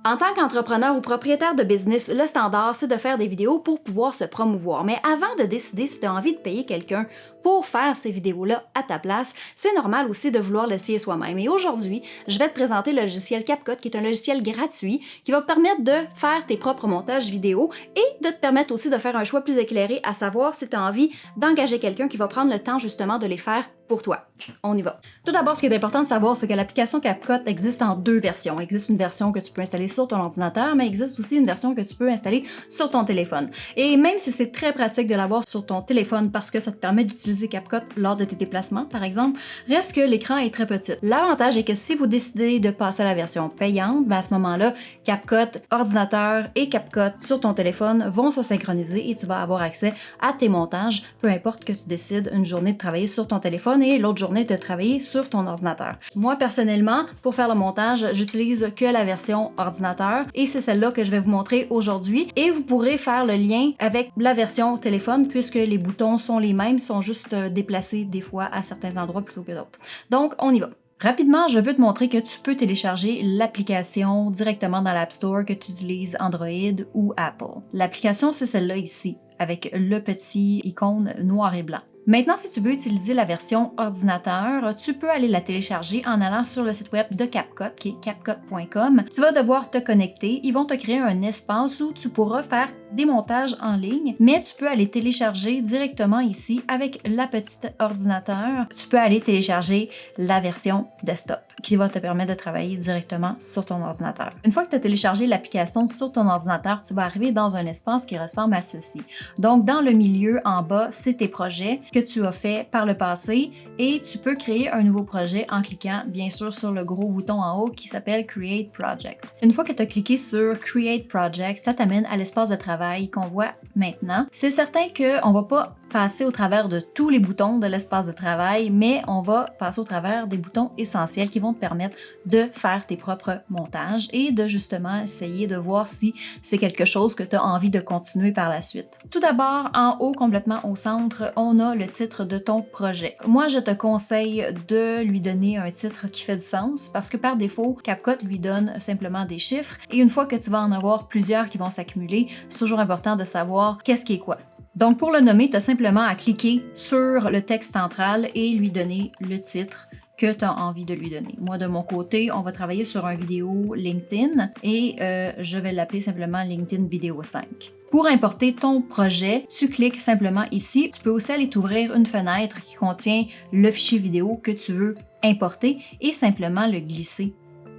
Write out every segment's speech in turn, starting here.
En tant qu'entrepreneur ou propriétaire de business, le standard, c'est de faire des vidéos pour pouvoir se promouvoir. Mais avant de décider si tu as envie de payer quelqu'un pour faire ces vidéos-là à ta place, c'est normal aussi de vouloir l'essayer soi-même. Et aujourd'hui, je vais te présenter le logiciel CapCut, qui est un logiciel gratuit qui va te permettre de faire tes propres montages vidéo et de te permettre aussi de faire un choix plus éclairé, à savoir si tu as envie d'engager quelqu'un qui va prendre le temps justement de les faire pour toi. On y va. Tout d'abord, ce qui est important de savoir, c'est que l'application CapCut existe en deux versions. Il existe une version que tu peux installer sur ton ordinateur, mais il existe aussi une version que tu peux installer sur ton téléphone. Et même si c'est très pratique de l'avoir sur ton téléphone parce que ça te permet d'utiliser CapCut lors de tes déplacements, par exemple, reste que l'écran est très petit. L'avantage est que si vous décidez de passer à la version payante, à ce moment-là, CapCut ordinateur et CapCut sur ton téléphone vont se synchroniser et tu vas avoir accès à tes montages, peu importe que tu décides une journée de travailler sur ton téléphone et l'autre journée de travailler sur ton ordinateur. Moi, personnellement, pour faire le montage, j'utilise que la version ordinateur et c'est celle-là que je vais vous montrer aujourd'hui. Et vous pourrez faire le lien avec la version téléphone puisque les boutons sont les mêmes, sont juste déplacés des fois à certains endroits plutôt que d'autres. Donc, on y va. Rapidement, je veux te montrer que tu peux télécharger l'application directement dans l'App Store, que tu utilises Android ou Apple. L'application, c'est celle-là ici, avec le petit icône noir et blanc. Maintenant, si tu veux utiliser la version ordinateur, tu peux aller la télécharger en allant sur le site web de CapCut, qui est capcut.com. Tu vas devoir te connecter. Ils vont te créer un espace où tu pourras faire des montages en ligne, mais tu peux aller télécharger directement ici avec la petite ordinateur. Tu peux aller télécharger la version desktop qui va te permettre de travailler directement sur ton ordinateur. Une fois que tu as téléchargé l'application sur ton ordinateur, tu vas arriver dans un espace qui ressemble à ceci. Donc, dans le milieu en bas, c'est tes projets que tu as fait par le passé et tu peux créer un nouveau projet en cliquant bien sûr sur le gros bouton en haut qui s'appelle Create Project. Une fois que tu as cliqué sur Create Project, ça t'amène à l'espace de travail qu'on voit maintenant. C'est certain qu'on ne va pas passer au travers de tous les boutons de l'espace de travail, mais on va passer au travers des boutons essentiels qui vont te permettre de faire tes propres montages et de justement essayer de voir si c'est quelque chose que tu as envie de continuer par la suite. Tout d'abord, en haut, complètement au centre, on a le titre de ton projet. Moi, je te conseille de lui donner un titre qui fait du sens parce que par défaut, CapCut lui donne simplement des chiffres et une fois que tu vas en avoir plusieurs qui vont s'accumuler, c'est toujours important de savoir qu'est-ce qui est quoi. Donc, pour le nommer, tu as simplement à cliquer sur le texte central et lui donner le titre que tu as envie de lui donner. Moi, de mon côté, on va travailler sur une vidéo LinkedIn et je vais l'appeler simplement LinkedIn Vidéo 5. Pour importer ton projet, tu cliques simplement ici. Tu peux aussi aller t'ouvrir une fenêtre qui contient le fichier vidéo que tu veux importer et simplement le glisser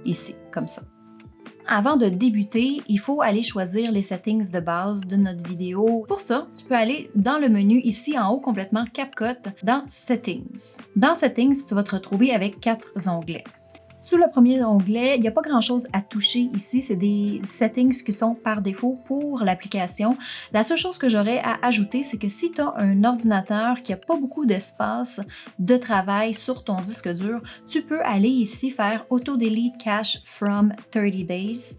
ici, comme ça. Avant de débuter, il faut aller choisir les settings de base de notre vidéo. Pour ça, tu peux aller dans le menu ici en haut complètement CapCut dans Settings. Dans Settings, tu vas te retrouver avec 4 onglets. Sous le premier onglet, il n'y a pas grand-chose à toucher ici. C'est des settings qui sont par défaut pour l'application. La seule chose que j'aurais à ajouter, c'est que si tu as un ordinateur qui n'a pas beaucoup d'espace de travail sur ton disque dur, tu peux aller ici faire Auto Delete Cache from 30 days.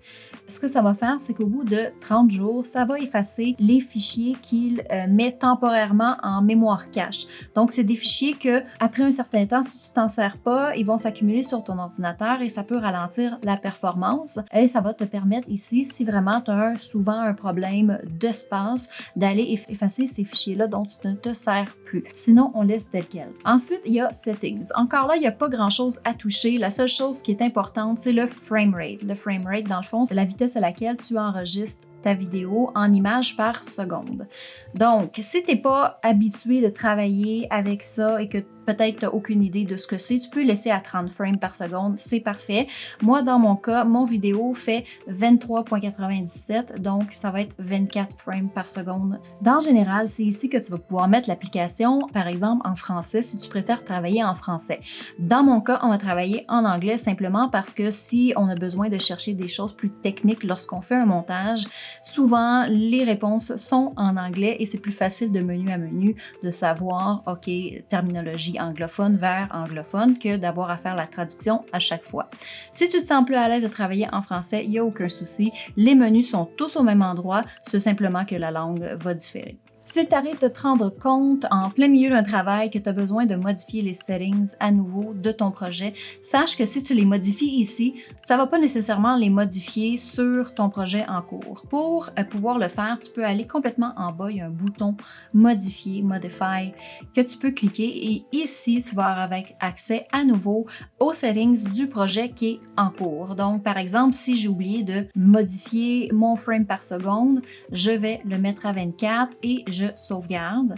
Ce que ça va faire, c'est qu'au bout de 30 jours, ça va effacer les fichiers qu'il met temporairement en mémoire cache. Donc, c'est des fichiers que, après un certain temps, si tu t'en sers pas, ils vont s'accumuler sur ton ordinateur et ça peut ralentir la performance. Et ça va te permettre ici, si vraiment tu as souvent un problème d'espace, d'aller effacer ces fichiers-là dont tu ne te sers plus. Sinon, on laisse tel quel. Ensuite, il y a Settings. Encore là, il n'y a pas grand-chose à toucher. La seule chose qui est importante, c'est le framerate. Le framerate, dans le fond, c'est la vitesse à laquelle tu enregistres ta vidéo en images par seconde. Donc, si tu n'es pas habitué de travailler avec ça et que peut-être tu n'as aucune idée de ce que c'est, tu peux laisser à 30 frames par seconde, c'est parfait. Moi, dans mon cas, mon vidéo fait 23,97, donc ça va être 24 frames par seconde. Dans général, c'est ici que tu vas pouvoir mettre l'application, par exemple, en français, si tu préfères travailler en français. Dans mon cas, on va travailler en anglais simplement parce que si on a besoin de chercher des choses plus techniques lorsqu'on fait un montage, souvent, les réponses sont en anglais et c'est plus facile de menu à menu de savoir, OK, terminologie anglophone vers anglophone que d'avoir à faire la traduction à chaque fois. Si tu te sens plus à l'aise de travailler en français, il n'y a aucun souci. Les menus sont tous au même endroit, c'est simplement que la langue va différer. S'il t'arrive de te rendre compte en plein milieu d'un travail que tu as besoin de modifier les settings à nouveau de ton projet, sache que si tu les modifies ici, ça ne va pas nécessairement les modifier sur ton projet en cours. Pour pouvoir le faire, tu peux aller complètement en bas, il y a un bouton modifier, modify, que tu peux cliquer et ici, tu vas avoir accès à nouveau aux settings du projet qui est en cours. Donc, par exemple, si j'ai oublié de modifier mon frame par seconde, je vais le mettre à 24 et je sauvegarde.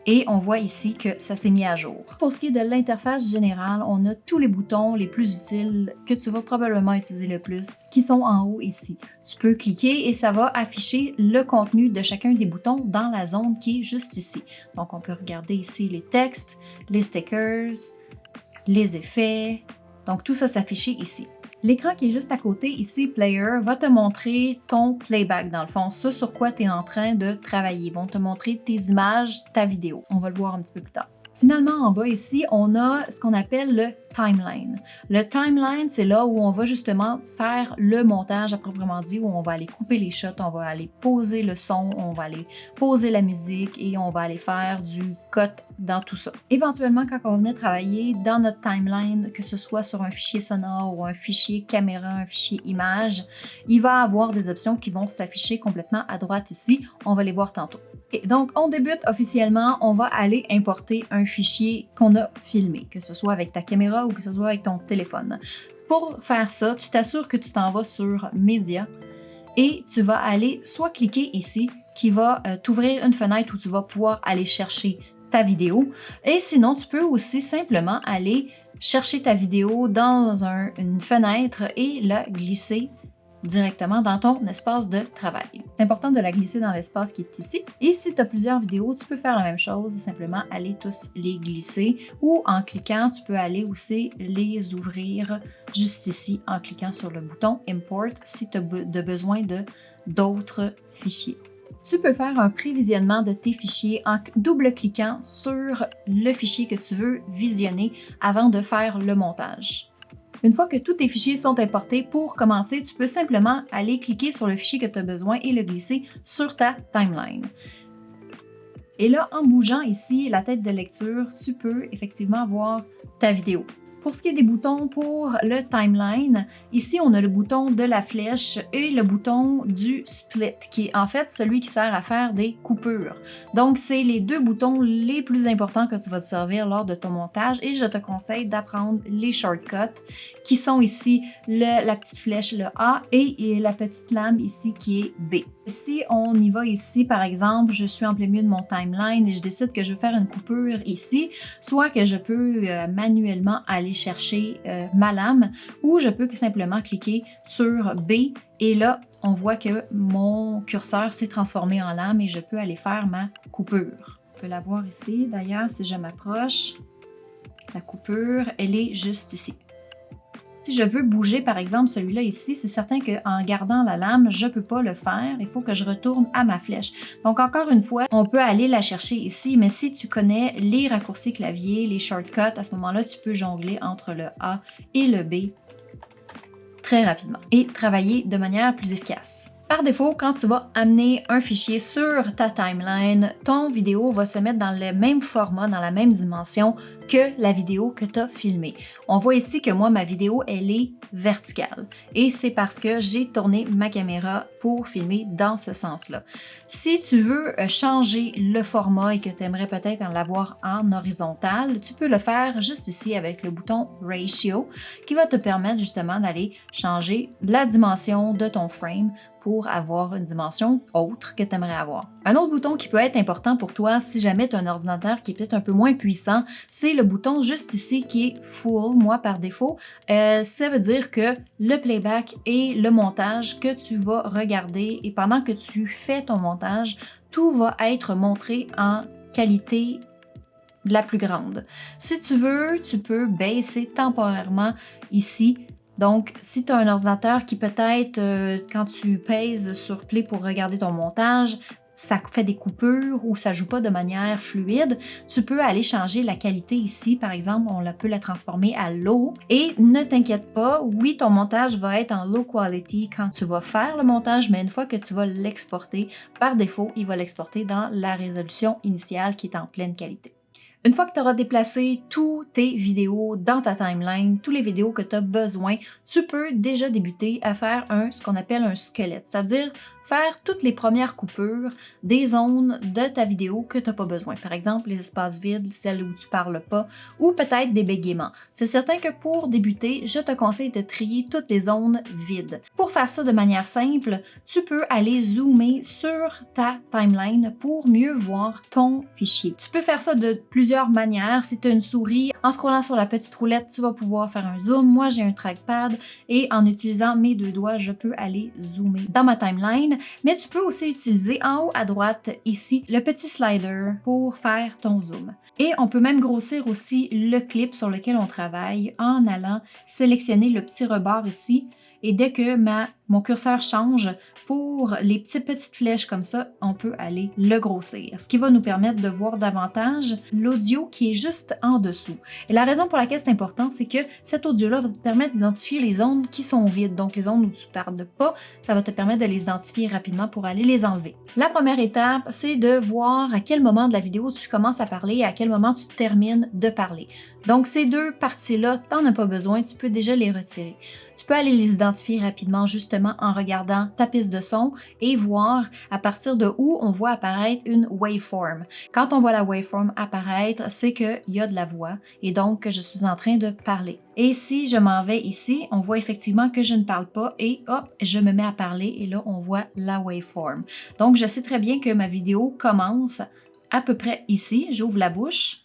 Et on voit ici que ça s'est mis à jour. Pour ce qui est de l'interface générale, on a tous les boutons les plus utiles que tu vas probablement utiliser le plus qui sont en haut ici. Tu peux cliquer et ça va afficher le contenu de chacun des boutons dans la zone qui est juste ici. Donc on peut regarder ici les textes, les stickers, les effets. Donc tout ça s'affiche ici. L'écran qui est juste à côté, ici, Player, va te montrer ton playback, dans le fond, ce sur quoi tu es en train de travailler. Ils vont te montrer tes images, ta vidéo. On va le voir un petit peu plus tard. Finalement, en bas ici, on a ce qu'on appelle le timeline. Le timeline, c'est là où on va justement faire le montage à proprement dit, où on va aller couper les shots, on va aller poser le son, on va aller poser la musique et on va aller faire du cut dans tout ça. Éventuellement, quand on va venir travailler dans notre timeline, que ce soit sur un fichier sonore ou un fichier caméra, un fichier image, il va y avoir des options qui vont s'afficher complètement à droite ici. On va les voir tantôt. Et donc, on débute officiellement, on va aller importer un fichier qu'on a filmé, que ce soit avec ta caméra ou que ce soit avec ton téléphone. Pour faire ça, tu t'assures que tu t'en vas sur Média et tu vas aller soit cliquer ici, qui va t'ouvrir une fenêtre où tu vas pouvoir aller chercher ta vidéo. Et sinon, tu peux aussi simplement aller chercher ta vidéo dans une fenêtre et la glisser directement dans ton espace de travail. C'est important de la glisser dans l'espace qui est ici. Et si tu as plusieurs vidéos, tu peux faire la même chose, simplement aller tous les glisser ou en cliquant, tu peux aller aussi les ouvrir juste ici en cliquant sur le bouton Import si tu as besoin d'autres fichiers. Tu peux faire un prévisionnement de tes fichiers en double-cliquant sur le fichier que tu veux visionner avant de faire le montage. Une fois que tous tes fichiers sont importés, pour commencer, tu peux simplement aller cliquer sur le fichier que tu as besoin et le glisser sur ta timeline. Et là, en bougeant ici la tête de lecture, tu peux effectivement voir ta vidéo. Pour ce qui est des boutons pour le timeline, ici on a le bouton de la flèche et le bouton du split, qui est en fait celui qui sert à faire des coupures. Donc c'est les deux boutons les plus importants que tu vas te servir lors de ton montage et je te conseille d'apprendre les shortcuts qui sont ici la petite flèche, le A, et la petite lame ici qui est B. Si on y va ici, par exemple, je suis en plein milieu de mon timeline et je décide que je veux faire une coupure ici, soit que je peux manuellement aller chercher ma lame ou je peux simplement cliquer sur B et là, on voit que mon curseur s'est transformé en lame et je peux aller faire ma coupure. On peut la voir ici, d'ailleurs, si je m'approche, la coupure, elle est juste ici. Si je veux bouger, par exemple, celui-là ici, c'est certain qu'en gardant la lame, je ne peux pas le faire. Il faut que je retourne à ma flèche. Donc, encore une fois, on peut aller la chercher ici, mais si tu connais les raccourcis clavier, les shortcuts, à ce moment-là, tu peux jongler entre le A et le B très rapidement et travailler de manière plus efficace. Par défaut, quand tu vas amener un fichier sur ta timeline, ton vidéo va se mettre dans le même format, dans la même dimension que la vidéo que tu as filmée. On voit ici que moi, ma vidéo, elle est verticale et c'est parce que j'ai tourné ma caméra pour filmer dans ce sens-là. Si tu veux changer le format et que tu aimerais peut-être en l'avoir en horizontal, tu peux le faire juste ici avec le bouton Ratio qui va te permettre justement d'aller changer la dimension de ton frame pour avoir une dimension autre que tu aimerais avoir. Un autre bouton qui peut être important pour toi si jamais tu as un ordinateur qui est peut-être un peu moins puissant, c'est le bouton juste ici qui est Full, moi par défaut. Ça veut dire que le playback et le montage que tu vas regarder et pendant que tu fais ton montage, tout va être montré en qualité la plus grande. Si tu veux, tu peux baisser temporairement ici. Donc, si tu as un ordinateur qui peut-être, quand tu pèses sur Play pour regarder ton montage, ça fait des coupures ou ça joue pas de manière fluide, tu peux aller changer la qualité ici. Par exemple, peut la transformer à low. Et ne t'inquiète pas, oui, ton montage va être en low quality quand tu vas faire le montage, mais une fois que tu vas l'exporter, par défaut, il va l'exporter dans la résolution initiale qui est en pleine qualité. Une fois que tu auras déplacé toutes tes vidéos dans ta timeline, toutes les vidéos que tu as besoin, tu peux déjà débuter à faire ce qu'on appelle un squelette, c'est-à-dire faire toutes les premières coupures des zones de ta vidéo que tu n'as pas besoin. Par exemple, les espaces vides, celles où tu ne parles pas, ou peut-être des bégaiements. C'est certain que pour débuter, je te conseille de trier toutes les zones vides. Pour faire ça de manière simple, tu peux aller zoomer sur ta timeline pour mieux voir ton fichier. Tu peux faire ça de plusieurs manières. Si tu as une souris, en scrollant sur la petite roulette, tu vas pouvoir faire un zoom. Moi, j'ai un trackpad et en utilisant mes 2 doigts, je peux aller zoomer dans ma timeline. Mais tu peux aussi utiliser en haut à droite ici le petit slider pour faire ton zoom. Et on peut même grossir aussi le clip sur lequel on travaille en allant sélectionner le petit rebord ici. Et dès que mon curseur change, pour les petites flèches comme ça, on peut aller le grossir, ce qui va nous permettre de voir davantage l'audio qui est juste en dessous. Et la raison pour laquelle c'est important, c'est que cet audio-là va te permettre d'identifier les zones qui sont vides, donc les zones où tu ne parles pas, ça va te permettre de les identifier rapidement pour aller les enlever. La première étape, c'est de voir à quel moment de la vidéo tu commences à parler et à quel moment tu termines de parler. Donc ces 2 parties-là, tu n'en as pas besoin, tu peux déjà les retirer. Tu peux aller les identifier rapidement justement en regardant ta piste de son et voir à partir de où on voit apparaître une waveform. Quand on voit la waveform apparaître, c'est qu'il y a de la voix et donc que je suis en train de parler. Et si je m'en vais ici, on voit effectivement que je ne parle pas et hop, je me mets à parler et là, on voit la waveform. Donc, je sais très bien que ma vidéo commence à peu près ici. J'ouvre la bouche.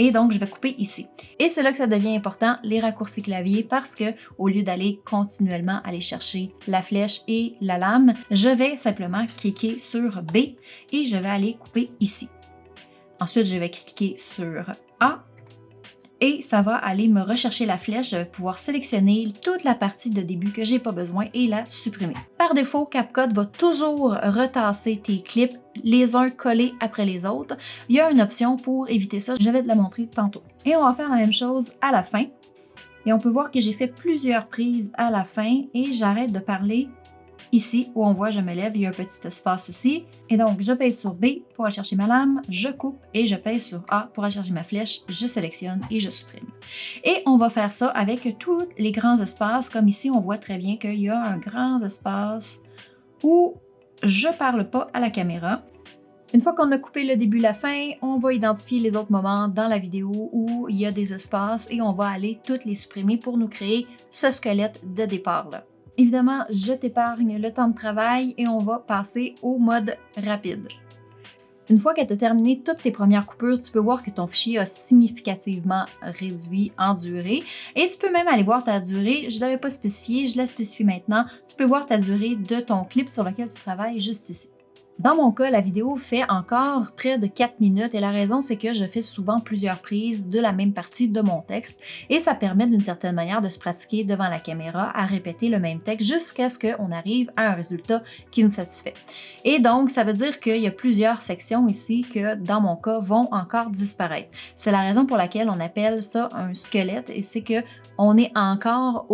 Et donc, je vais couper ici. Et c'est là que ça devient important, les raccourcis clavier, parce que au lieu d'aller continuellement aller chercher la flèche et la lame, je vais simplement cliquer sur B et je vais aller couper ici. Ensuite, je vais cliquer sur A et ça va aller me rechercher la flèche. Je vais pouvoir sélectionner toute la partie de début que j'ai pas besoin et la supprimer. Par défaut, CapCut va toujours retasser tes clips les uns collés après les autres. Il y a une option pour éviter ça, je vais te la montrer tantôt. Et on va faire la même chose à la fin. Et on peut voir que j'ai fait plusieurs prises à la fin et j'arrête de parler ici où on voit je me lève, il y a un petit espace ici. Et donc, je pèse sur B pour aller chercher ma lame, je coupe et je pèse sur A pour aller chercher ma flèche, je sélectionne et je supprime. Et on va faire ça avec tous les grands espaces. Comme ici, on voit très bien qu'il y a un grand espace où je parle pas à la caméra. Une fois qu'on a coupé le début et la fin, on va identifier les autres moments dans la vidéo où il y a des espaces et on va aller toutes les supprimer pour nous créer ce squelette de départ-là. Évidemment, je t'épargne le temps de travail et on va passer au mode rapide. Une fois que tu as terminé toutes tes premières coupures, tu peux voir que ton fichier a significativement réduit en durée. Et tu peux même aller voir ta durée. Je ne l'avais pas spécifié, je la spécifie maintenant. Tu peux voir ta durée de ton clip sur lequel tu travailles juste ici. Dans mon cas, la vidéo fait encore près de 4 minutes et la raison, c'est que je fais souvent plusieurs prises de la même partie de mon texte et ça permet d'une certaine manière de se pratiquer devant la caméra à répéter le même texte jusqu'à ce qu'on arrive à un résultat qui nous satisfait. Et donc, ça veut dire qu'il y a plusieurs sections ici que, dans mon cas, vont encore disparaître. C'est la raison pour laquelle on appelle ça un squelette et c'est que on est encore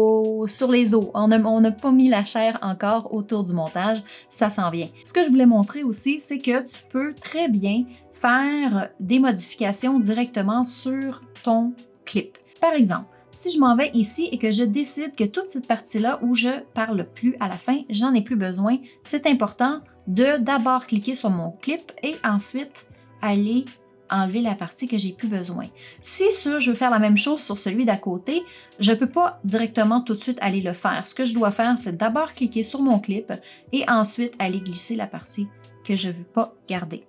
sur les os. On n'a pas mis la chair encore autour du montage, ça s'en vient. Ce que je voulais montrer aussi, c'est que tu peux très bien faire des modifications directement sur ton clip. Par exemple, si je m'en vais ici et que je décide que toute cette partie-là où je parle plus à la fin, j'en ai plus besoin, c'est important de d'abord cliquer sur mon clip et ensuite aller enlever la partie que j'ai plus besoin. Si je veux faire la même chose sur celui d'à côté, je ne peux pas directement tout de suite aller le faire. Ce que je dois faire, c'est d'abord cliquer sur mon clip et ensuite aller glisser la partie que je ne veux pas garder.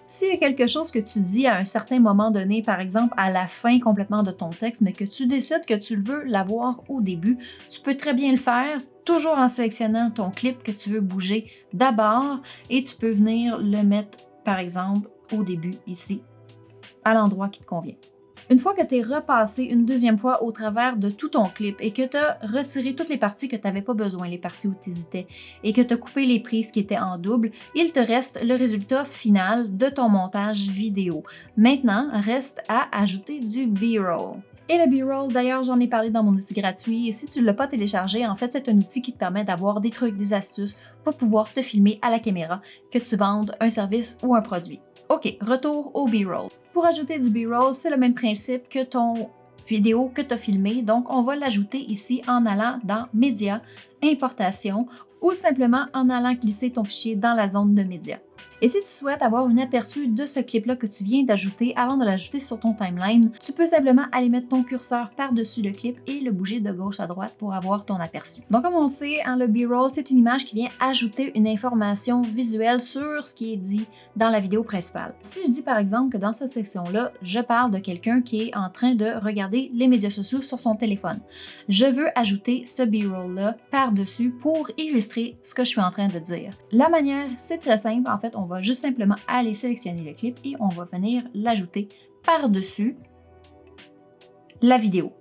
S'il y a quelque chose que tu dis à un certain moment donné, par exemple à la fin complètement de ton texte, mais que tu décides que tu veux l'avoir au début, tu peux très bien le faire, toujours en sélectionnant ton clip que tu veux bouger d'abord et tu peux venir le mettre, par exemple, au début ici, à l'endroit qui te convient. Une fois que tu es repassé une deuxième fois au travers de tout ton clip et que tu as retiré toutes les parties que tu n'avais pas besoin, les parties où tu hésitais, et que tu as coupé les prises qui étaient en double, il te reste le résultat final de ton montage vidéo. Maintenant, reste à ajouter du B-roll. Et le B-roll, d'ailleurs, j'en ai parlé dans mon outil gratuit, et si tu ne l'as pas téléchargé, en fait, c'est un outil qui te permet d'avoir des trucs, des astuces pour pouvoir te filmer à la caméra, que tu vendes un service ou un produit. OK, retour au B-roll. Pour ajouter du B-roll, c'est le même principe que ton vidéo que tu as filmé, donc on va l'ajouter ici en allant dans Médias, Importation, ou simplement en allant glisser ton fichier dans la zone de médias. Et si tu souhaites avoir un aperçu de ce clip-là que tu viens d'ajouter avant de l'ajouter sur ton timeline, tu peux simplement aller mettre ton curseur par-dessus le clip et le bouger de gauche à droite pour avoir ton aperçu. Donc comme on sait, le B-roll, c'est une image qui vient ajouter une information visuelle sur ce qui est dit dans la vidéo principale. Si je dis par exemple que dans cette section-là, je parle de quelqu'un qui est en train de regarder les médias sociaux sur son téléphone, je veux ajouter ce B-roll-là par-dessus pour illustrer ce que je suis en train de dire. La manière, c'est très simple. En fait, on va juste simplement aller sélectionner le clip et on va venir l'ajouter par-dessus la vidéo.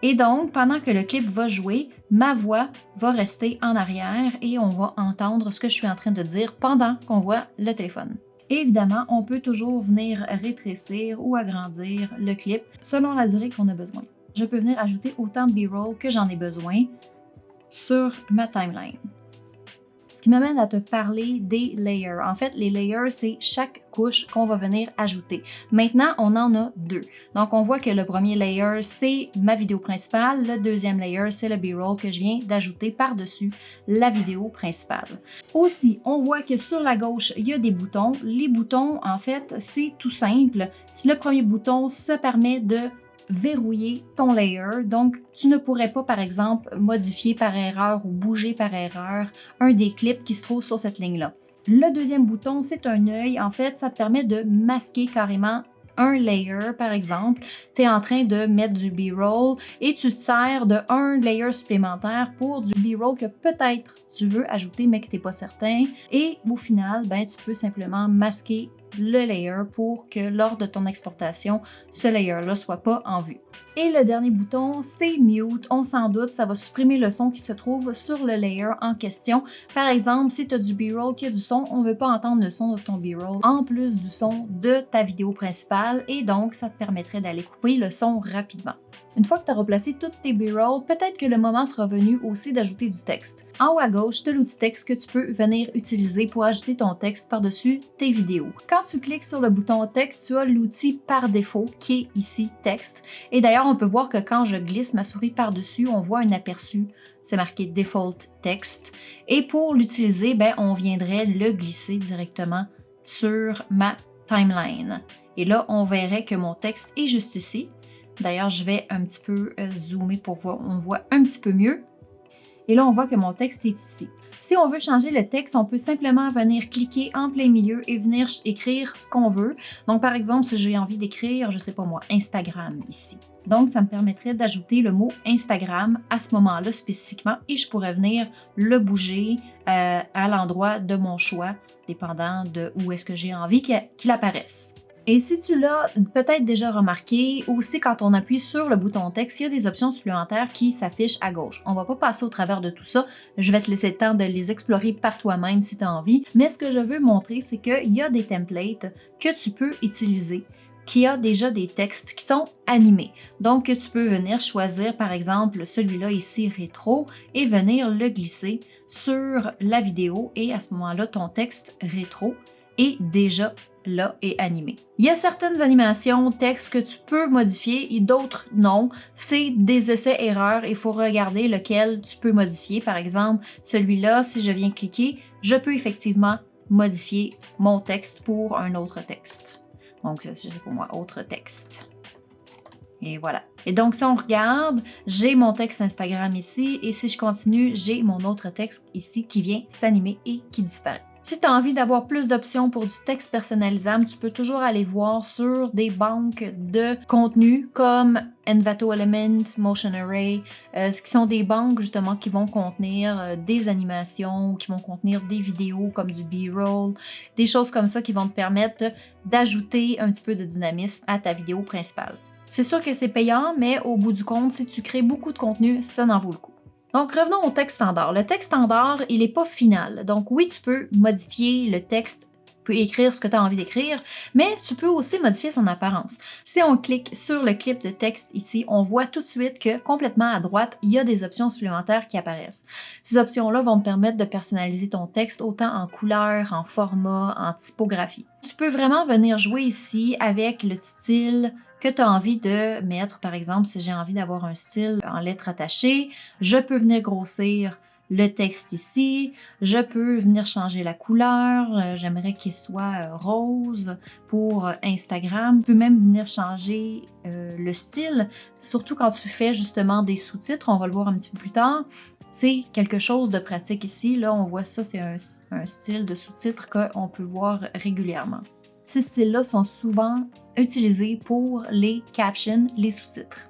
Et donc, pendant que le clip va jouer, ma voix va rester en arrière et on va entendre ce que je suis en train de dire pendant qu'on voit le téléphone. Et évidemment, on peut toujours venir rétrécir ou agrandir le clip selon la durée qu'on a besoin. Je peux venir ajouter autant de B-roll que j'en ai besoin sur ma timeline. Ce qui m'amène à te parler des layers. En fait, les layers, c'est chaque couche qu'on va venir ajouter. Maintenant, on en a deux. Donc, on voit que le premier layer, c'est ma vidéo principale. Le deuxième layer, c'est le B-roll que je viens d'ajouter par-dessus la vidéo principale. Aussi, on voit que sur la gauche, il y a des boutons. Les boutons, en fait, c'est tout simple. Si le premier bouton, ça permet de verrouiller ton layer. Donc, tu ne pourrais pas, par exemple, modifier par erreur ou bouger par erreur un des clips qui se trouve sur cette ligne-là. Le deuxième bouton, c'est un œil. En fait, ça te permet de masquer carrément un layer, par exemple. Tu es en train de mettre du B-roll et tu te sers de un layer supplémentaire pour du B-roll que peut-être tu veux ajouter, mais que tu n'es pas certain. Et au final, ben, tu peux simplement masquer le layer pour que lors de ton exportation, ce layer-là ne soit pas en vue. Et le dernier bouton, c'est Mute. On s'en doute, ça va supprimer le son qui se trouve sur le layer en question. Par exemple, si tu as du B-roll qui a du son, on ne veut pas entendre le son de ton B-roll en plus du son de ta vidéo principale et donc ça te permettrait d'aller couper le son rapidement. Une fois que tu as replacé toutes tes B-roll, peut-être que le moment sera venu aussi d'ajouter du texte. En haut à gauche, tu as l'outil texte que tu peux venir utiliser pour ajouter ton texte par-dessus tes vidéos. Quand tu cliques sur le bouton texte, tu as l'outil par défaut qui est ici texte. Et d'ailleurs, on peut voir que quand je glisse ma souris par-dessus, on voit un aperçu. C'est marqué Default Text. Et pour l'utiliser, ben, on viendrait le glisser directement sur ma timeline. Et là, on verrait que mon texte est juste ici. D'ailleurs, je vais un petit peu zoomer pour voir, on voit un petit peu mieux. Et là, on voit que mon texte est ici. Si on veut changer le texte, on peut simplement venir cliquer en plein milieu et venir écrire ce qu'on veut. Donc, par exemple, si j'ai envie d'écrire, je sais pas moi, Instagram ici. Donc, ça me permettrait d'ajouter le mot Instagram à ce moment-là spécifiquement et je pourrais venir le bouger à l'endroit de mon choix, dépendant de où est-ce que j'ai envie qu'il apparaisse. Et si tu l'as peut-être déjà remarqué, aussi quand on appuie sur le bouton texte, il y a des options supplémentaires qui s'affichent à gauche. On ne va pas passer au travers de tout ça, je vais te laisser le temps de les explorer par toi-même si tu as envie, mais ce que je veux montrer, c'est qu'il y a des templates que tu peux utiliser qui a déjà des textes qui sont animés. Donc, tu peux venir choisir, par exemple, celui-là ici, rétro, et venir le glisser sur la vidéo et à ce moment-là, ton texte rétro est déjà là et animé. Il y a certaines animations texte que tu peux modifier et d'autres non. C'est des essais-erreurs. Il faut regarder lequel tu peux modifier. Par exemple, celui-là, si je viens cliquer, je peux effectivement modifier mon texte pour un autre texte. Donc, c'est pour moi, autre texte. Et voilà. Et donc, si on regarde, j'ai mon texte Instagram ici et si je continue, j'ai mon autre texte ici qui vient s'animer et qui disparaît. Si tu as envie d'avoir plus d'options pour du texte personnalisable, tu peux toujours aller voir sur des banques de contenu comme Envato Element, Motion Array, ce qui sont des banques justement qui vont contenir des animations, qui vont contenir des vidéos comme du B-roll, des choses comme ça qui vont te permettre d'ajouter un petit peu de dynamisme à ta vidéo principale. C'est sûr que c'est payant, mais au bout du compte, si tu crées beaucoup de contenu, ça en vaut le coup. Donc, revenons au texte standard. Le texte standard, il n'est pas final. Donc, oui, tu peux modifier le texte, tu peux écrire ce que tu as envie d'écrire, mais tu peux aussi modifier son apparence. Si on clique sur le clip de texte ici, on voit tout de suite que complètement à droite, il y a des options supplémentaires qui apparaissent. Ces options-là vont te permettre de personnaliser ton texte autant en couleur, en format, en typographie. Tu peux vraiment venir jouer ici avec le style que tu as envie de mettre. Par exemple, si j'ai envie d'avoir un style en lettres attachées, je peux venir grossir le texte ici, je peux venir changer la couleur, j'aimerais qu'il soit rose pour Instagram, je peux même venir changer le style, surtout quand tu fais justement des sous-titres, on va le voir un petit peu plus tard. C'est quelque chose de pratique ici, là on voit ça, c'est un style de sous-titres qu'on peut voir régulièrement. Ces styles-là sont souvent utilisés pour les captions, les sous-titres.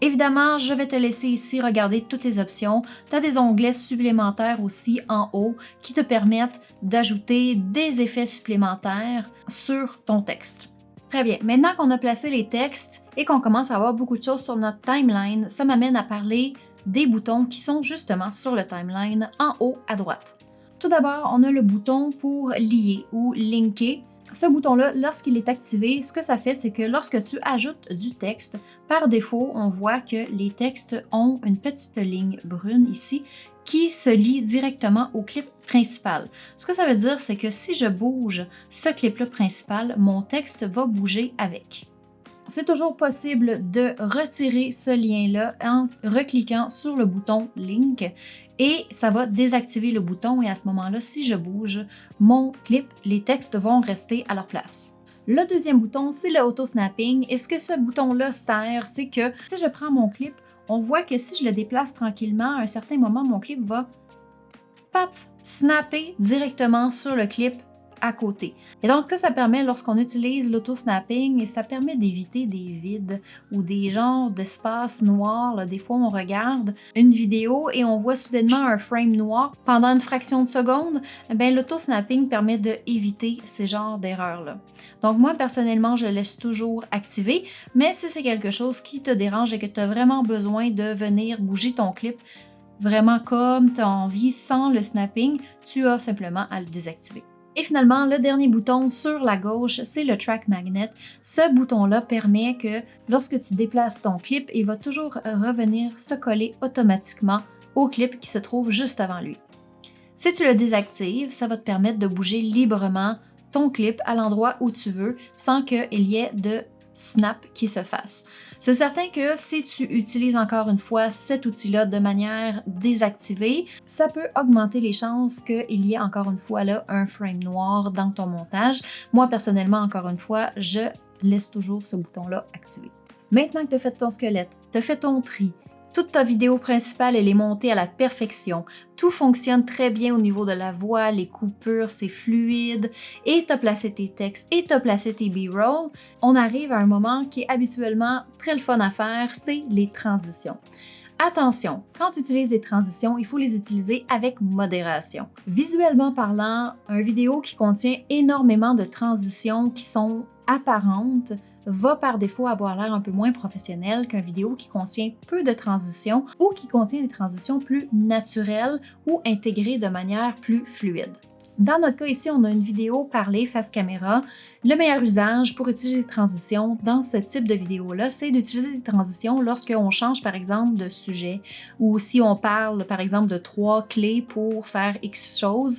Évidemment, je vais te laisser ici regarder toutes les options. Tu as des onglets supplémentaires aussi en haut qui te permettent d'ajouter des effets supplémentaires sur ton texte. Très bien, maintenant qu'on a placé les textes et qu'on commence à avoir beaucoup de choses sur notre timeline, ça m'amène à parler des boutons qui sont justement sur le timeline en haut à droite. Tout d'abord, on a le bouton pour lier ou linker. Ce bouton-là, lorsqu'il est activé, ce que ça fait, c'est que lorsque tu ajoutes du texte, par défaut, on voit que les textes ont une petite ligne brune ici qui se lie directement au clip principal. Ce que ça veut dire, c'est que si je bouge ce clip-là principal, mon texte va bouger avec. C'est toujours possible de retirer ce lien-là en recliquant sur le bouton Link et ça va désactiver le bouton et à ce moment-là, si je bouge mon clip, les textes vont rester à leur place. Le deuxième bouton, c'est le auto-snapping et ce que ce bouton-là sert, c'est que si je prends mon clip, on voit que si je le déplace tranquillement, à un certain moment, mon clip va snapper directement sur le clip à côté. Et donc ça permet, lorsqu'on utilise l'auto-snapping, ça permet d'éviter des vides ou des genres d'espaces noirs. Là. Des fois, on regarde une vidéo et on voit soudainement un frame noir pendant une fraction de seconde. L'auto-snapping permet d'éviter ces genres d'erreurs-là. Donc moi, personnellement, je le laisse toujours activé, mais si c'est quelque chose qui te dérange et que tu as vraiment besoin de venir bouger ton clip vraiment comme tu as envie sans le snapping, tu as simplement à le désactiver. Et finalement, le dernier bouton sur la gauche, c'est le Track Magnet. Ce bouton-là permet que lorsque tu déplaces ton clip, il va toujours revenir se coller automatiquement au clip qui se trouve juste avant lui. Si tu le désactives, ça va te permettre de bouger librement ton clip à l'endroit où tu veux sans qu'il y ait de snap qui se fasse. C'est certain que si tu utilises encore une fois cet outil-là de manière désactivée, ça peut augmenter les chances qu'il y ait encore une fois là un frame noir dans ton montage. Moi, personnellement, encore une fois, je laisse toujours ce bouton-là activé. Maintenant que tu as fait ton squelette, tu as fait ton tri, toute ta vidéo principale, elle est montée à la perfection. Tout fonctionne très bien au niveau de la voix, les coupures, c'est fluide. Et tu as placé tes textes et tu as placé tes B-roll. On arrive à un moment qui est habituellement très le fun à faire, c'est les transitions. Attention, quand tu utilises des transitions, il faut les utiliser avec modération. Visuellement parlant, une vidéo qui contient énormément de transitions qui sont apparentes va par défaut avoir l'air un peu moins professionnel qu'une vidéo qui contient peu de transitions ou qui contient des transitions plus naturelles ou intégrées de manière plus fluide. Dans notre cas ici, on a une vidéo parlée face caméra. Le meilleur usage pour utiliser des transitions dans ce type de vidéo-là, c'est d'utiliser des transitions lorsqu'on change par exemple de sujet ou si on parle par exemple de 3 clés pour faire X chose,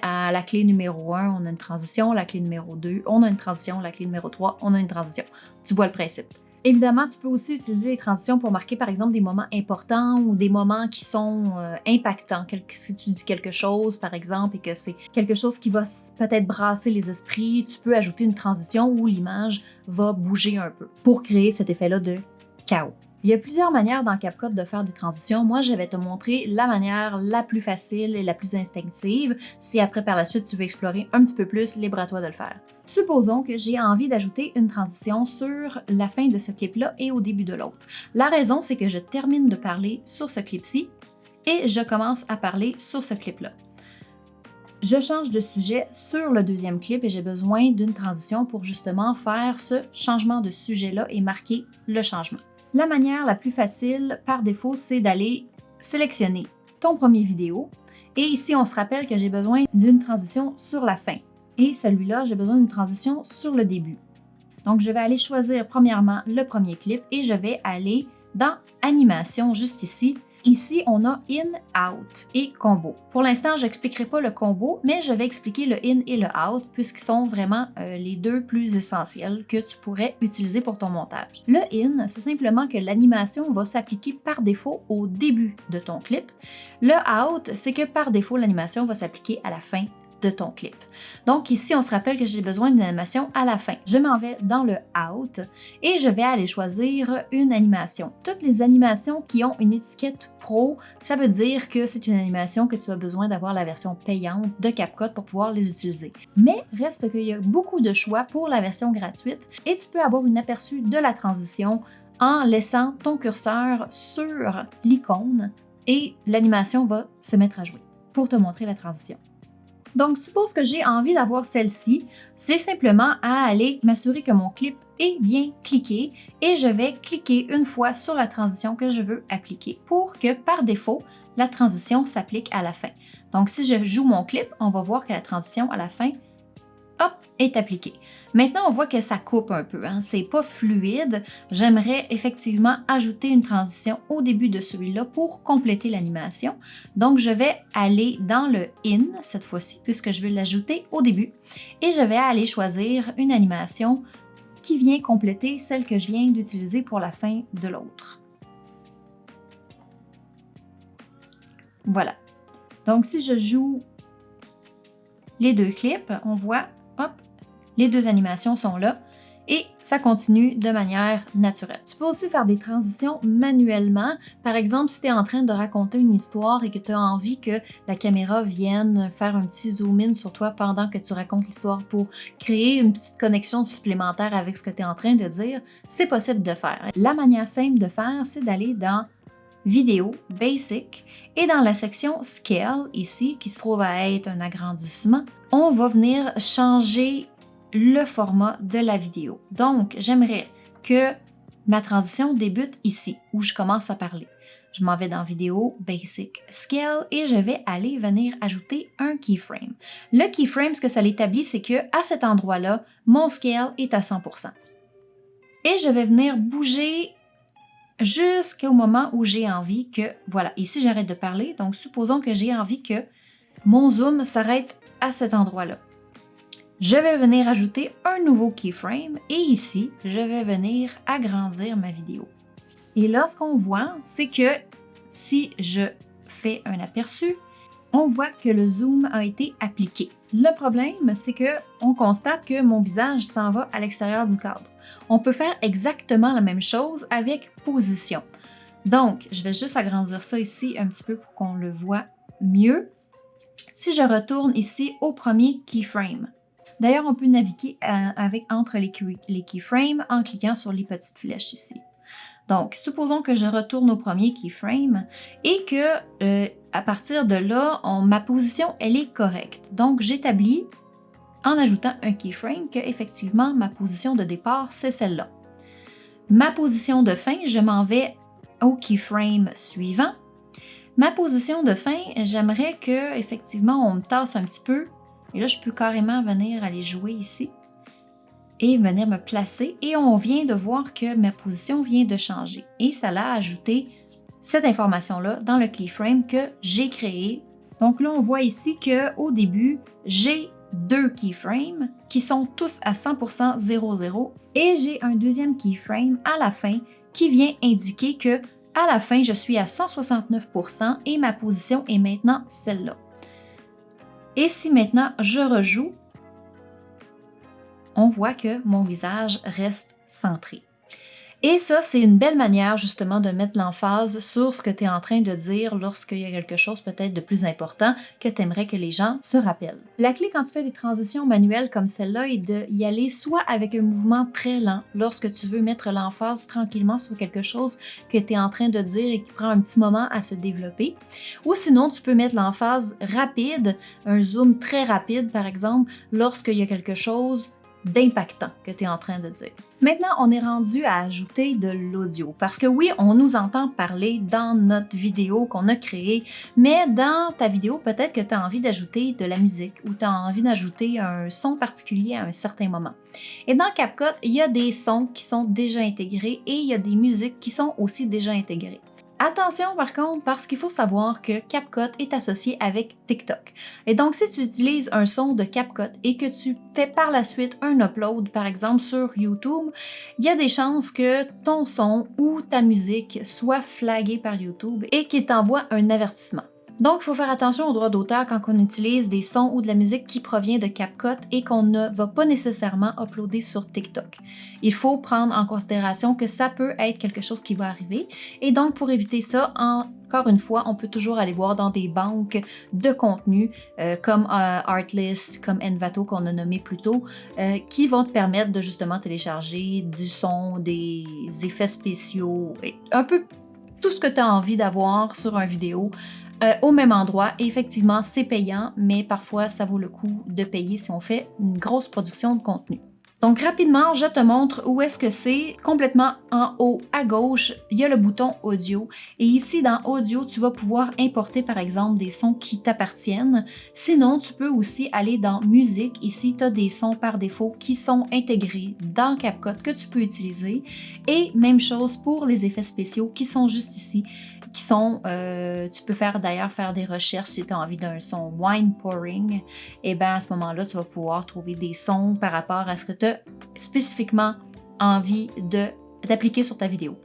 à la clé numéro 1, on a une transition, la clé numéro 2, on a une transition, la clé numéro 3, on a une transition. Tu vois le principe. Évidemment, tu peux aussi utiliser les transitions pour marquer par exemple des moments importants ou des moments qui sont impactants. Si tu dis quelque chose par exemple et que c'est quelque chose qui va peut-être brasser les esprits, tu peux ajouter une transition où l'image va bouger un peu pour créer cet effet-là de chaos. Il y a plusieurs manières dans CapCut de faire des transitions. Moi, je vais te montrer la manière la plus facile et la plus instinctive. Si après, par la suite, tu veux explorer un petit peu plus, libre à toi de le faire. Supposons que j'ai envie d'ajouter une transition sur la fin de ce clip-là et au début de l'autre. La raison, c'est que je termine de parler sur ce clip-ci et je commence à parler sur ce clip-là. je change de sujet sur le deuxième clip et j'ai besoin d'une transition pour justement faire ce changement de sujet-là et marquer le changement. La manière la plus facile par défaut, c'est d'aller sélectionner ton premier vidéo. Et ici, on se rappelle que j'ai besoin d'une transition sur la fin. Et celui-là, j'ai besoin d'une transition sur le début. Donc, je vais aller choisir premièrement le premier clip et je vais aller dans Animation, juste ici. Ici, on a In, Out et Combo. Pour l'instant, je n'expliquerai pas le combo, mais je vais expliquer le In et le Out puisqu'ils sont vraiment les deux plus essentiels que tu pourrais utiliser pour ton montage. Le In, c'est simplement que l'animation va s'appliquer par défaut au début de ton clip. Le Out, c'est que par défaut, l'animation va s'appliquer à la fin de ton clip. Donc ici, on se rappelle que j'ai besoin d'une animation à la fin. Je m'en vais dans le Out et je vais aller choisir une animation. Toutes les animations qui ont une étiquette Pro, ça veut dire que c'est une animation que tu as besoin d'avoir la version payante de CapCut pour pouvoir les utiliser. Mais reste qu'il y a beaucoup de choix pour la version gratuite et tu peux avoir un aperçu de la transition en laissant ton curseur sur l'icône et l'animation va se mettre à jouer pour te montrer la transition. Donc, suppose que j'ai envie d'avoir celle-ci, c'est simplement à aller m'assurer que mon clip est bien cliqué et je vais cliquer une fois sur la transition que je veux appliquer pour que par défaut, la transition s'applique à la fin. Donc, si je joue mon clip, on va voir que la transition à la fin, hop, est appliquée. Maintenant, on voit que ça coupe un peu, hein? C'est pas fluide. J'aimerais effectivement ajouter une transition au début de celui-là pour compléter l'animation. Donc, je vais aller dans le In cette fois-ci, puisque je veux l'ajouter au début. Et je vais aller choisir une animation qui vient compléter celle que je viens d'utiliser pour la fin de l'autre. Voilà. Donc, si je joue les deux clips, on voit, hop, les deux animations sont là et ça continue de manière naturelle. Tu peux aussi faire des transitions manuellement. Par exemple, si tu es en train de raconter une histoire et que tu as envie que la caméra vienne faire un petit zoom-in sur toi pendant que tu racontes l'histoire pour créer une petite connexion supplémentaire avec ce que tu es en train de dire, c'est possible de faire. La manière simple de faire, c'est d'aller dans Vidéo, Basic, et dans la section Scale, ici, qui se trouve à être un agrandissement, on va venir changer le format de la vidéo. Donc, j'aimerais que ma transition débute ici, où je commence à parler. Je m'en vais dans Vidéo, Basic, Scale, et je vais aller venir ajouter un keyframe. Le keyframe, ce que ça l'établit, c'est que à cet endroit-là, mon scale est à 100%. Et je vais venir bouger jusqu'au moment où j'ai envie que, voilà, ici j'arrête de parler, donc supposons que j'ai envie que mon zoom s'arrête à cet endroit-là. Je vais venir ajouter un nouveau keyframe et ici, je vais venir agrandir ma vidéo. Et là, ce qu'on voit, c'est que si je fais un aperçu, on voit que le zoom a été appliqué. Le problème, c'est qu'on constate que mon visage s'en va à l'extérieur du cadre. On peut faire exactement la même chose avec position. Donc, je vais juste agrandir ça ici un petit peu pour qu'on le voit mieux. Si je retourne ici au premier keyframe, d'ailleurs, on peut naviguer entre les keyframes en cliquant sur les petites flèches ici. Donc, supposons que je retourne au premier keyframe et que à partir de là, ma position, elle est correcte. Donc, j'établis en ajoutant un keyframe que effectivement ma position de départ, c'est celle-là. Ma position de fin, je m'en vais au keyframe suivant. Ma position de fin, j'aimerais que effectivement on me tasse un petit peu. Et là, je peux carrément venir aller jouer ici et venir me placer. Et on vient de voir que ma position vient de changer. Et ça l'a ajouté cette information-là dans le keyframe que j'ai créé. Donc là, on voit ici qu'au début, j'ai deux keyframes qui sont tous à 100% 00 et j'ai un deuxième keyframe à la fin qui vient indiquer que à la fin, je suis à 169% et ma position est maintenant celle-là. Et si maintenant je rejoue, on voit que mon visage reste centré. Et ça, c'est une belle manière justement de mettre l'emphase sur ce que tu es en train de dire lorsqu'il y a quelque chose peut-être de plus important que tu aimerais que les gens se rappellent. La clé quand tu fais des transitions manuelles comme celle-là est d'y aller soit avec un mouvement très lent lorsque tu veux mettre l'emphase tranquillement sur quelque chose que tu es en train de dire et qui prend un petit moment à se développer. Ou sinon, tu peux mettre l'emphase rapide, un zoom très rapide par exemple, lorsqu'il y a quelque chose d'impactant que tu es en train de dire. Maintenant, on est rendu à ajouter de l'audio parce que oui, on nous entend parler dans notre vidéo qu'on a créée, mais dans ta vidéo, peut-être que tu as envie d'ajouter de la musique ou tu as envie d'ajouter un son particulier à un certain moment. Et dans CapCut, il y a des sons qui sont déjà intégrés et il y a des musiques qui sont aussi déjà intégrées. Attention par contre, parce qu'il faut savoir que CapCut est associé avec TikTok. Et donc, si tu utilises un son de CapCut et que tu fais par la suite un upload, par exemple sur YouTube, il y a des chances que ton son ou ta musique soit flagué par YouTube et qu'il t'envoie un avertissement. Donc, il faut faire attention aux droits d'auteur quand on utilise des sons ou de la musique qui provient de CapCut et qu'on ne va pas nécessairement uploader sur TikTok. Il faut prendre en considération que ça peut être quelque chose qui va arriver et donc pour éviter ça, encore une fois, on peut toujours aller voir dans des banques de contenu comme Artlist, comme Envato qu'on a nommé plus tôt, qui vont te permettre de justement télécharger du son, des effets spéciaux, et un peu tout ce que tu as envie d'avoir sur une vidéo. Au même endroit. Et effectivement, c'est payant, mais parfois, ça vaut le coup de payer si on fait une grosse production de contenu. Donc, rapidement, je te montre où est-ce que c'est. Complètement en haut à gauche, il y a le bouton Audio. Et ici, dans Audio, tu vas pouvoir importer, par exemple, des sons qui t'appartiennent. Sinon, tu peux aussi aller dans Musique. Ici, tu as des sons par défaut qui sont intégrés dans CapCut que tu peux utiliser. Et même chose pour les effets spéciaux qui sont juste ici. Qui sont, tu peux d'ailleurs faire des recherches si tu as envie d'un son wine pouring, et bien à ce moment-là, tu vas pouvoir trouver des sons par rapport à ce que tu as spécifiquement envie d'appliquer sur ta vidéo.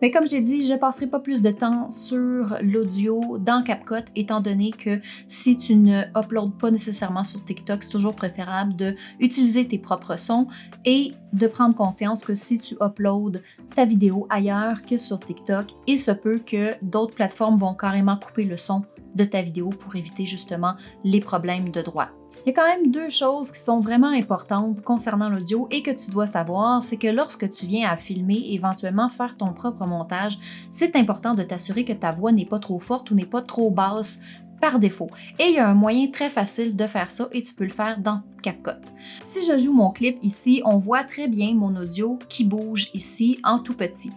Mais comme je l'ai dit, je ne passerai pas plus de temps sur l'audio dans CapCut, étant donné que si tu ne uploads pas nécessairement sur TikTok, c'est toujours préférable d'utiliser tes propres sons et de prendre conscience que si tu uploads ta vidéo ailleurs que sur TikTok, il se peut que d'autres plateformes vont carrément couper le son de ta vidéo pour éviter justement les problèmes de droit. Il y a quand même deux choses qui sont vraiment importantes concernant l'audio et que tu dois savoir, c'est que lorsque tu viens à filmer et éventuellement faire ton propre montage, c'est important de t'assurer que ta voix n'est pas trop forte ou n'est pas trop basse par défaut. Et il y a un moyen très facile de faire ça et tu peux le faire dans CapCut. Si je joue mon clip ici, on voit très bien mon audio qui bouge ici en tout petit.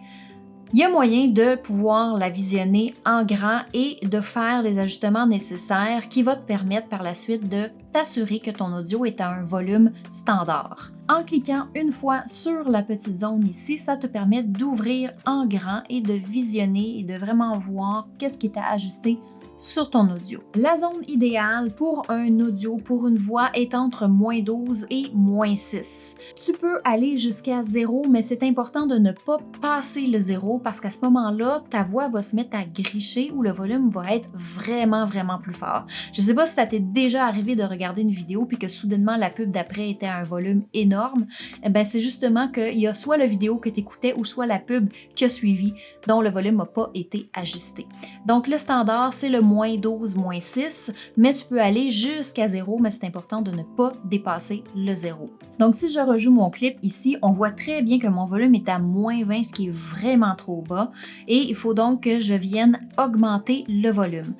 Il y a moyen de pouvoir la visionner en grand et de faire les ajustements nécessaires qui vont te permettre par la suite de t'assurer que ton audio est à un volume standard. En cliquant une fois sur la petite zone ici, ça te permet d'ouvrir en grand et de visionner et de vraiment voir qu'est-ce qui est à ajuster sur ton audio. La zone idéale pour un audio, pour une voix, est entre -12 et -6. Tu peux aller jusqu'à 0, mais c'est important de ne pas passer le 0 parce qu'à ce moment-là, ta voix va se mettre à gricher ou le volume va être vraiment, vraiment plus fort. Je ne sais pas si ça t'est déjà arrivé de regarder une vidéo puis que soudainement la pub d'après était à un volume énorme. Eh bien, c'est justement qu'il y a soit la vidéo que tu écoutais ou soit la pub qui a suivi dont le volume n'a pas été ajusté. Donc, le standard, c'est le -12, -6, mais tu peux aller jusqu'à 0, mais c'est important de ne pas dépasser le 0. Donc, si je rejoue mon clip ici, on voit très bien que mon volume est à -20, ce qui est vraiment trop bas, et il faut donc que je vienne augmenter le volume.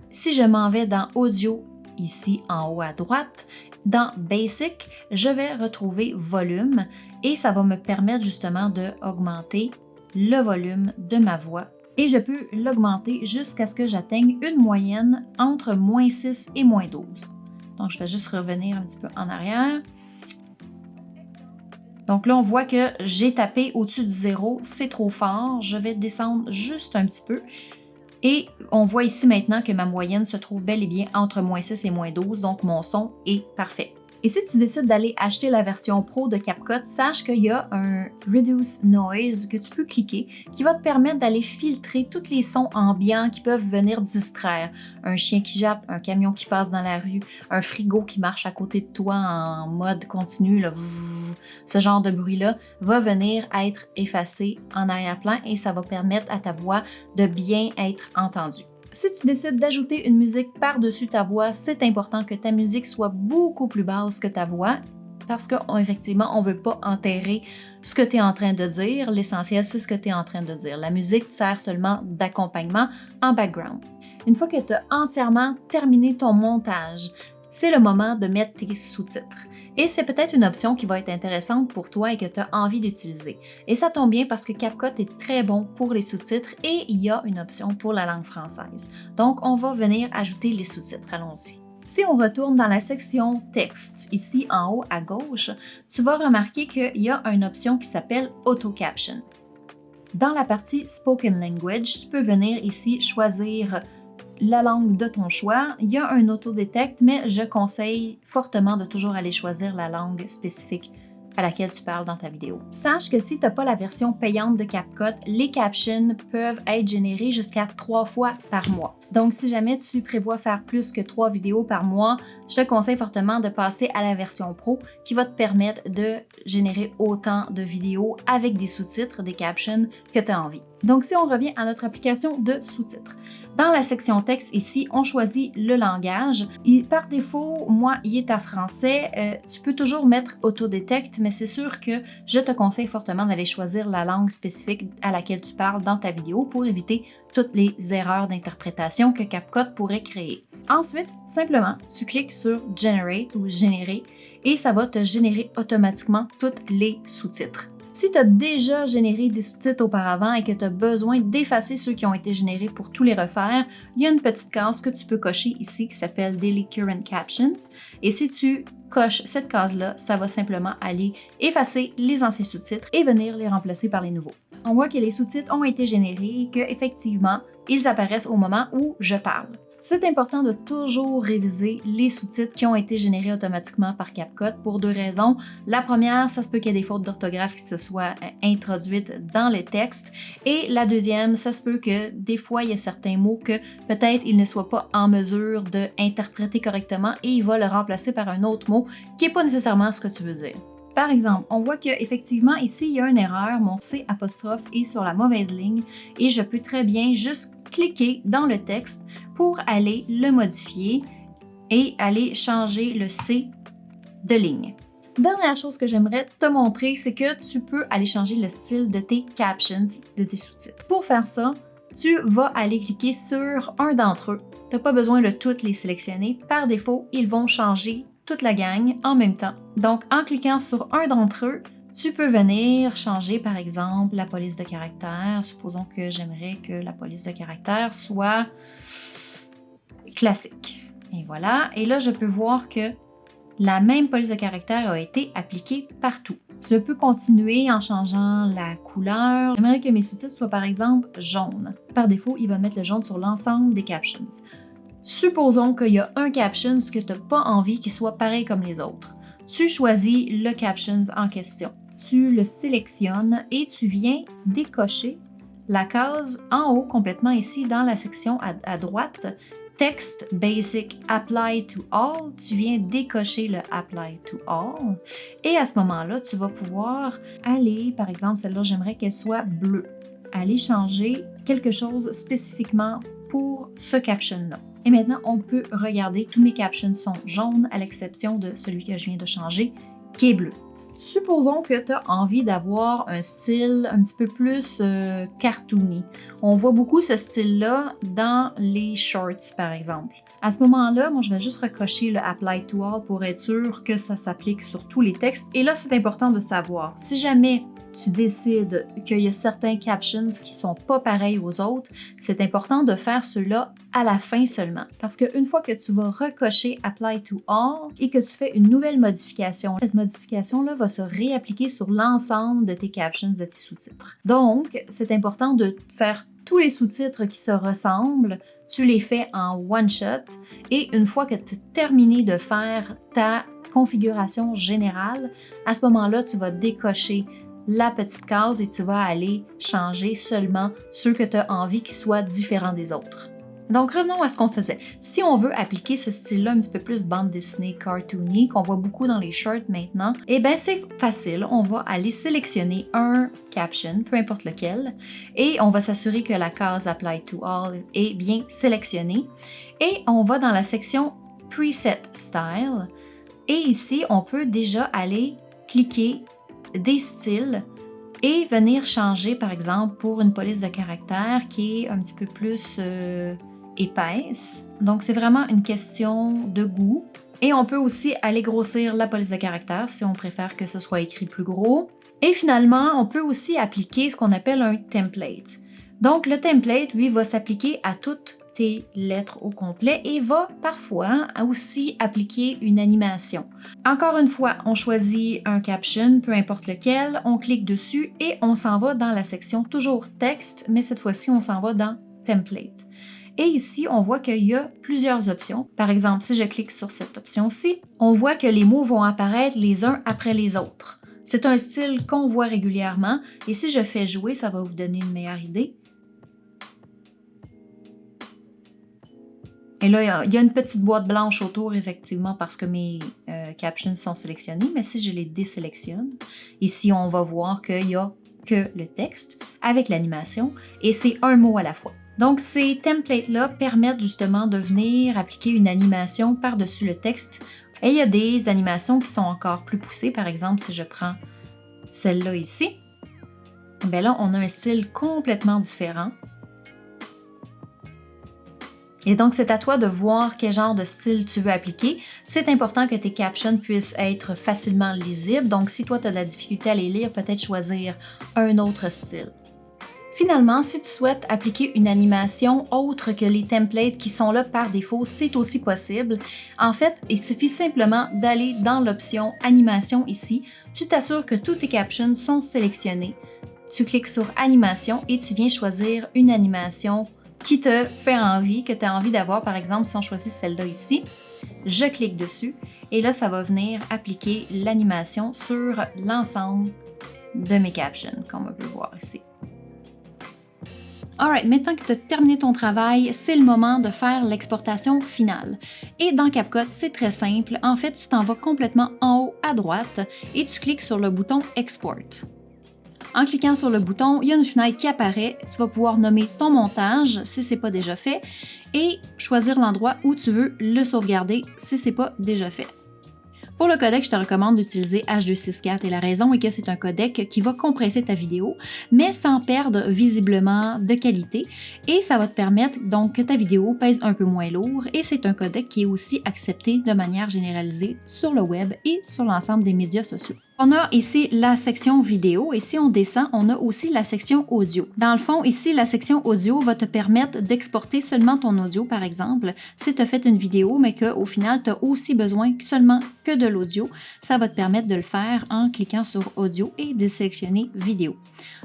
Si je m'en vais dans Audio, ici en haut à droite, dans Basic, je vais retrouver Volume, et ça va me permettre justement d'augmenter le volume de ma voix. Et je peux l'augmenter jusqu'à ce que j'atteigne une moyenne entre -6 et -12. Donc, je vais juste revenir un petit peu en arrière. Donc là, on voit que j'ai tapé au-dessus du 0, c'est trop fort. Je vais descendre juste un petit peu. Et on voit ici maintenant que ma moyenne se trouve bel et bien entre -6 et -12, donc mon son est parfait. Et si tu décides d'aller acheter la version Pro de CapCut, sache qu'il y a un Reduce Noise que tu peux cliquer qui va te permettre d'aller filtrer tous les sons ambiants qui peuvent venir distraire. Un chien qui jappe, un camion qui passe dans la rue, un frigo qui marche à côté de toi en mode continu, là, ce genre de bruit-là va venir être effacé en arrière-plan et ça va permettre à ta voix de bien être entendue. Si tu décides d'ajouter une musique par-dessus ta voix, c'est important que ta musique soit beaucoup plus basse que ta voix parce qu'effectivement, on ne veut pas enterrer ce que tu es en train de dire. L'essentiel, c'est ce que tu es en train de dire. La musique sert seulement d'accompagnement en background. Une fois que tu as entièrement terminé ton montage, c'est le moment de mettre tes sous-titres. Et c'est peut-être une option qui va être intéressante pour toi et que tu as envie d'utiliser. Et ça tombe bien parce que CapCut est très bon pour les sous-titres et il y a une option pour la langue française. Donc, on va venir ajouter les sous-titres. Allons-y. Si on retourne dans la section texte, ici en haut à gauche, tu vas remarquer qu'il y a une option qui s'appelle Auto Caption. Dans la partie Spoken Language, tu peux venir ici choisir la langue de ton choix. Il y a un autodétecte, mais je conseille fortement de toujours aller choisir la langue spécifique à laquelle tu parles dans ta vidéo. Sache que si tu n'as pas la version payante de CapCut, les captions peuvent être générées jusqu'à 3 fois par mois. Donc, si jamais tu prévois faire plus que 3 vidéos par mois, je te conseille fortement de passer à la version Pro qui va te permettre de générer autant de vidéos avec des sous-titres, des captions que tu as envie. Donc, si on revient à notre application de sous-titres, dans la section texte ici, on choisit le langage. Et par défaut, moi, il est à français. Tu peux toujours mettre autodétecte, mais c'est sûr que je te conseille fortement d'aller choisir la langue spécifique à laquelle tu parles dans ta vidéo pour éviter toutes les erreurs d'interprétation que CapCut pourrait créer. Ensuite, simplement, tu cliques sur Generate ou Générer et ça va te générer automatiquement tous les sous-titres. Si tu as déjà généré des sous-titres auparavant et que tu as besoin d'effacer ceux qui ont été générés pour tous les refaire, il y a une petite case que tu peux cocher ici qui s'appelle Daily Current Captions. Et si tu coches cette case-là, ça va simplement aller effacer les anciens sous-titres et venir les remplacer par les nouveaux. On voit que les sous-titres ont été générés et qu'effectivement, ils apparaissent au moment où je parle. C'est important de toujours réviser les sous-titres qui ont été générés automatiquement par CapCut pour 2 raisons. La première, ça se peut qu'il y ait des fautes d'orthographe qui se soient introduites dans les textes. Et la deuxième, ça se peut que des fois, il y a certains mots que peut-être il ne soit pas en mesure d'interpréter correctement et il va le remplacer par un autre mot qui n'est pas nécessairement ce que tu veux dire. Par exemple, on voit qu'effectivement, ici, il y a une erreur. Mon C' est sur la mauvaise ligne et je peux très bien juste cliquer dans le texte pour aller le modifier et aller changer le C de ligne. Dernière chose que j'aimerais te montrer, c'est que tu peux aller changer le style de tes captions, de tes sous-titres. Pour faire ça, tu vas aller cliquer sur un d'entre eux. Tu n'as pas besoin de toutes les sélectionner. Par défaut, ils vont changer toute la gang en même temps. Donc, en cliquant sur un d'entre eux, tu peux venir changer, par exemple, la police de caractère. Supposons que j'aimerais que la police de caractère soit classique. Et voilà. Et là, je peux voir que la même police de caractère a été appliquée partout. Je peux continuer en changeant la couleur. J'aimerais que mes sous-titres soient, par exemple, jaunes. Par défaut, il va mettre le jaune sur l'ensemble des captions. Supposons qu'il y a un caption que tu n'as pas envie qu'il soit pareil comme les autres. Tu choisis le caption en question. Tu le sélectionnes et tu viens décocher la case en haut complètement ici dans la section à droite. Text Basic Apply to All. Tu viens décocher le Apply to All. Et à ce moment-là, tu vas pouvoir aller, par exemple, celle-là, j'aimerais qu'elle soit bleue. Aller changer quelque chose spécifiquement pour ce caption-là. Et maintenant, on peut regarder, tous mes captions sont jaunes à l'exception de celui que je viens de changer, qui est bleu. Supposons que tu as envie d'avoir un style un petit peu plus cartoony. On voit beaucoup ce style-là dans les shorts, par exemple. À ce moment-là, moi, je vais juste recocher le Apply to All pour être sûr que ça s'applique sur tous les textes. Et là, c'est important de savoir, si jamais tu décides qu'il y a certains captions qui ne sont pas pareils aux autres, c'est important de faire cela à la fin seulement. Parce qu'une fois que tu vas recocher Apply to All et que tu fais une nouvelle modification, cette modification-là va se réappliquer sur l'ensemble de tes captions, de tes sous-titres. Donc, c'est important de faire tous les sous-titres qui se ressemblent, tu les fais en one shot et une fois que tu as terminé de faire ta configuration générale, à ce moment-là, tu vas décocher la petite case et tu vas aller changer seulement ceux que tu as envie qu'ils soient différents des autres. Donc, revenons à ce qu'on faisait. Si on veut appliquer ce style-là un petit peu plus bande dessinée cartoony, qu'on voit beaucoup dans les shorts maintenant, eh bien, c'est facile. On va aller sélectionner un caption, peu importe lequel, et on va s'assurer que la case Apply to All est bien sélectionnée. Et on va dans la section Preset Style. Et ici, on peut déjà aller cliquer des styles et venir changer, par exemple, pour une police de caractère qui est un petit peu plus épaisse. Donc, c'est vraiment une question de goût. Et on peut aussi aller grossir la police de caractère si on préfère que ce soit écrit plus gros. Et finalement, on peut aussi appliquer ce qu'on appelle un template. Donc, le template, lui, va s'appliquer à toutes tes lettres au complet et va parfois aussi appliquer une animation. Encore une fois, on choisit un caption, peu importe lequel, on clique dessus et on s'en va dans la section toujours texte, mais cette fois-ci, on s'en va dans template. Et ici, on voit qu'il y a plusieurs options. Par exemple, si je clique sur cette option-ci, on voit que les mots vont apparaître les uns après les autres. C'est un style qu'on voit régulièrement et si je fais jouer, ça va vous donner une meilleure idée. Et là, il y a une petite boîte blanche autour, effectivement, parce que mes captions sont sélectionnés. Mais si je les désélectionne, ici, on va voir qu'il n'y a que le texte avec l'animation et c'est un mot à la fois. Donc, ces templates-là permettent justement de venir appliquer une animation par-dessus le texte. Et il y a des animations qui sont encore plus poussées. Par exemple, si je prends celle-là ici, bien là, on a un style complètement différent. Et donc, c'est à toi de voir quel genre de style tu veux appliquer. C'est important que tes captions puissent être facilement lisibles. Donc, si toi, tu as de la difficulté à les lire, peut-être choisir un autre style. Finalement, si tu souhaites appliquer une animation autre que les templates qui sont là par défaut, c'est aussi possible. En fait, il suffit simplement d'aller dans l'option Animation ici. Tu t'assures que tous tes captions sont sélectionnés. Tu cliques sur Animation et tu viens choisir une animation qui te fait envie, que tu as envie d'avoir. Par exemple, si on choisit celle-là ici, je clique dessus et là, ça va venir appliquer l'animation sur l'ensemble de mes captions, comme on peut voir ici. Alright, maintenant que tu as terminé ton travail, c'est le moment de faire l'exportation finale. Et dans CapCut, c'est très simple. En fait, tu t'en vas complètement en haut à droite et tu cliques sur le bouton Export. En cliquant sur le bouton, il y a une fenêtre qui apparaît. Tu vas pouvoir nommer ton montage si ce n'est pas déjà fait et choisir l'endroit où tu veux le sauvegarder si ce n'est pas déjà fait. Pour le codec, je te recommande d'utiliser H264 et la raison est que c'est un codec qui va compresser ta vidéo, mais sans perdre visiblement de qualité et ça va te permettre donc que ta vidéo pèse un peu moins lourd et c'est un codec qui est aussi accepté de manière généralisée sur le web et sur l'ensemble des médias sociaux. On a ici la section vidéo et si on descend, on a aussi la section audio. Dans le fond, ici, la section audio va te permettre d'exporter seulement ton audio, par exemple. Si tu as fait une vidéo, mais qu'au final, tu as aussi besoin seulement que de l'audio, ça va te permettre de le faire en cliquant sur audio et de sélectionner vidéo.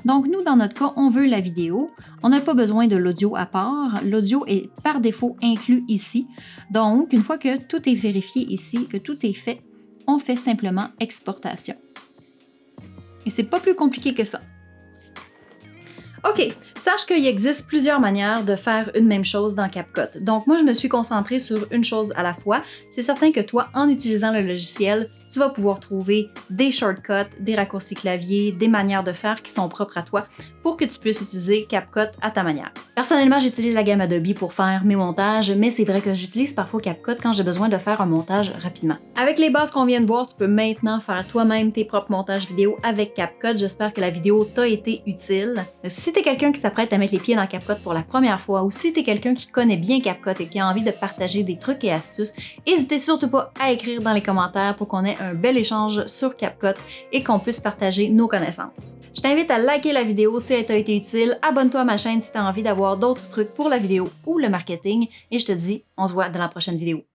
Donc, nous, dans notre cas, on veut la vidéo. On n'a pas besoin de l'audio à part. L'audio est par défaut inclus ici. Donc, une fois que tout est vérifié ici, que tout est fait, on fait simplement exportation. Et c'est pas plus compliqué que ça. OK, sache qu'il existe plusieurs manières de faire une même chose dans CapCut. Donc moi, je me suis concentrée sur une chose à la fois. C'est certain que toi, en utilisant le logiciel, tu vas pouvoir trouver des shortcuts, des raccourcis clavier, des manières de faire qui sont propres à toi pour que tu puisses utiliser CapCut à ta manière. Personnellement, j'utilise la gamme Adobe pour faire mes montages, mais c'est vrai que j'utilise parfois CapCut quand j'ai besoin de faire un montage rapidement. Avec les bases qu'on vient de voir, tu peux maintenant faire toi-même tes propres montages vidéo avec CapCut. J'espère que la vidéo t'a été utile. Si tu es quelqu'un qui s'apprête à mettre les pieds dans CapCut pour la première fois ou si tu es quelqu'un qui connaît bien CapCut et qui a envie de partager des trucs et astuces, n'hésitez surtout pas à écrire dans les commentaires pour qu'on ait un bel échange sur CapCut et qu'on puisse partager nos connaissances. Je t'invite à liker la vidéo si elle t'a été utile, abonne-toi à ma chaîne si tu as envie d'avoir d'autres trucs pour la vidéo ou le marketing et je te dis, on se voit dans la prochaine vidéo.